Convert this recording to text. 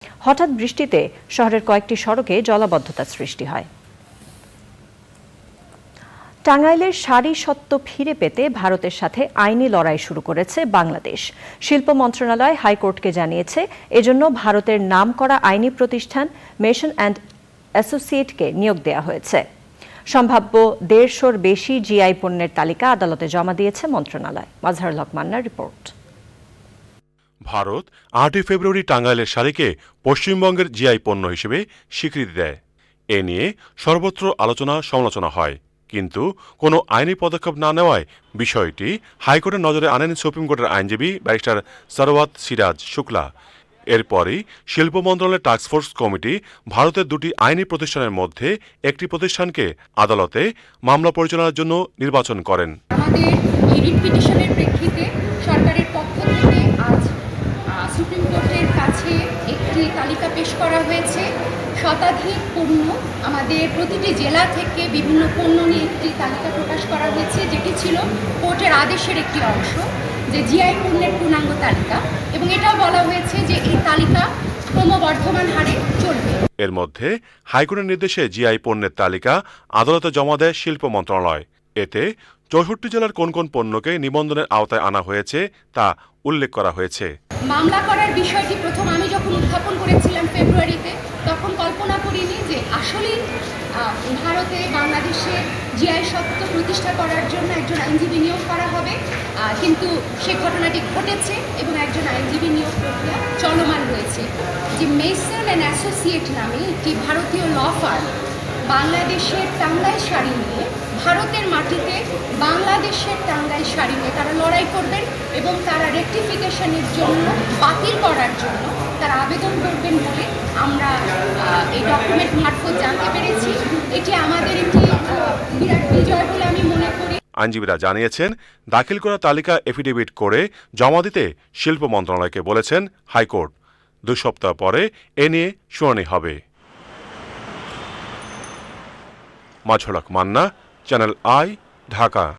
হঠাৎ বৃষ্টিতে শহরের কয়েকটি সড়কে জলাবদ্ধতার সৃষ্টি হয়। টাঙ্গাইলের শাড়ি সত্ত্ব ফিরে পেতে ভারতের সাথে আইনি লড়াই শুরু করেছে বাংলাদেশ। শিল্প মন্ত্রণালয় হাইকোর্টকে জানিয়েছে, এজন্য ভারতের নামকরা আইনি প্রতিষ্ঠান মেশন অ্যান্ড অ্যাসোসিয়েটকে নিয়োগ দেওয়া হয়েছে। সম্ভাব্য 150-র বেশি জিআই পণ্যের তালিকা আদালতে জমা দিয়েছে মন্ত্রণালয়। মাজহারুল হক মান্নার রিপোর্ট। ভারত 8 ফেব্রুয়ারি টাঙ্গাইলের শাড়িকে পশ্চিমবঙ্গের জিআই পণ্য হিসেবে স্বীকৃতি দেয়। এ নিয়ে সর্বত্র আলোচনা সমালোচনা হয়, কিন্তু কোনো আইনি পদক্ষেপ না নেওয়ায় বিষয়টি হাইকোর্টের নজরে আনেন সুপ্রিম কোর্টের আইনজীবী ব্যারিস্টার সরওয়াত সিরাজ শুক্লা। এরপরই শিল্প মন্ত্রণালয়ের টাস্কফোর্স কমিটি ভারতের দুটি আইনি প্রতিষ্ঠানের মধ্যে একটি প্রতিষ্ঠানকে আদালতে মামলা পরিচালনার জন্য নির্বাচন করেন। আমাদের এই রিট পিটিশনের প্রেক্ষিতে সরকারের পক্ষ থেকে আজ সুপ্রিম কোর্টের কাছে একটি তালিকা পেশ করা হয়েছে। শতাধিক পণ্য, আমাদের প্রতিটি জেলা থেকে বিভিন্ন পণ্য নিয়ে একটি তালিকা প্রকাশ করা হয়েছে, যেটি ছিল কোর্টের আদেশের একটি অংশ, যে জিআই পণ্যের পূর্ণাঙ্গ তালিকা, এবং এটাও বলা হয়েছে যে এই তালিকা ক্রমবর্ধমান হারে চলবে। এর মধ্যে হাইকোর্টের নির্দেশে জিআই পণ্যের তালিকা আদালতে জমা দেয় শিল্প মন্ত্রণালয়। এতে 64 জেলার কোন কোন পণ্যকে নিবন্ধনের আওতায় আনা হয়েছে তা উল্লেখ করা হয়েছে। মামলা করার বিষয়টি প্রথম আমি যখন উত্থাপন করেছিলাম ফেব্রুয়ারিতে, তখন কল্পনা করিনি যে আসলেই ভারতে বাংলাদেশে জিআই সত্ত্ব প্রতিষ্ঠা করার জন্য একজন আইনজীবী নিয়োগ করা হবে, কিন্তু সে ঘটনাটি ঘটেছে এবং একজন আইনজীবী নিয়োগ প্রক্রিয়া চলমান রয়েছে। যে মেসন অ্যান্ড অ্যাসোসিয়েট নামে একটি ভারতীয় ল ফার্ম বাংলাদেশের টাঙ্গাইল শাড়ি নিয়ে, ভারতের মাটিতে বাংলাদেশের টাঙ্গাইল শাড়ি নিয়ে তারা লড়াই করবেন এবং তারা রেকটিফিকেশনের জন্য, বাতিল করার জন্য তারা আবেদন করবেন বলে আমরা এই ডকুমেন্ট মারফত জানতে পেরেছি। এটি আমাদের একটি বিরাট বিজয় বলে আমি মনে করি। আইনজীবীরা জানিয়েছেন, দাখিল করা তালিকা এফিডেভিট করে জমা দিতে শিল্প মন্ত্রণালয়কে বলেছেন হাইকোর্ট। 2 সপ্তাহ পরে এ নিয়ে শুনানি হবে। মাজহারুল হক মান্না, চ্যানেল আই, ঢাকা।